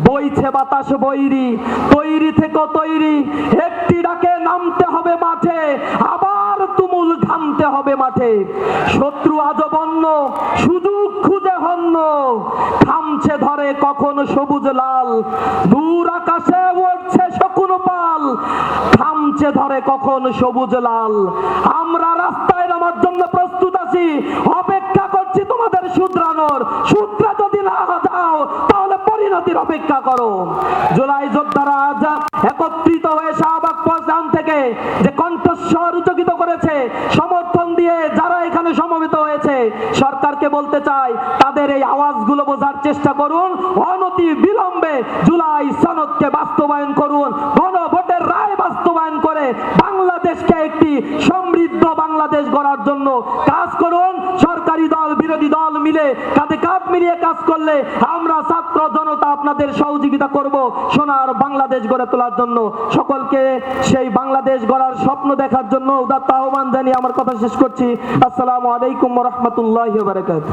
বইছে বাতাস বৈরি, তৈরি থেকে তৈরি, একটি ডাকে নামতে হবে মাঠে, আবার তুমুল ঘামতে হবে মাঠে। শত্রু আজও বন্য, সুযোগ খুঁজে হন্য, থামছে ধরে কখন সবুজ লাল, দূর আকাশে উঠছে শকুন পাল, থামছে ধরে কখন সবুজ লাল। আমরা রাস্তায় নামার জন্য প্রস্তুত আছি, অপেক্ষা করছি তোমাদের শুধরানোর। শুধরা যদি না যাও তাহলে পরিণতির অপেক্ষা করো। জুলাই যোদ্ধারা আজ একত্রিত হয়ে শাহবাগ পৌঁছান থেকে যে কণ্ঠস্বর উচ্চকিত করেছে, সমর্থন দিয়ে যারা এখানে সমবেত হয়েছে, সরকারকে বলতে চাই তাদের এই আওয়াজগুলো বোঝার চেষ্টা করুন। অনতি বিলম্বে জুলাই সনদকে বাস্তবায়ন করুন, গণভোটের রায় বাস্তবায়ন করে বাংলাদেশকে একটি সমৃদ্ধ বাংলাদেশ গড়ার জন্য কাজ করুন। সরকারি দল বিরোধী দল মিলে কাঁধে কাঁধ মিলিয়ে কাজ করলে আমরা ছাত্র জনতা আপনাদের সহযোগিতা করব সোনার বাংলাদেশ গড়ে তোলার জন্য। সকলকে সেই বাংলাদেশ গড়ার স্বপ্ন দেখার জন্য উদাত্ত আহ্বান জানিয়ে আমার কথা শেষ করছি। আসসালামু আলাইকুম ওয়া রাহমাতুল্লাহি ওয়া বারাকাতুহু।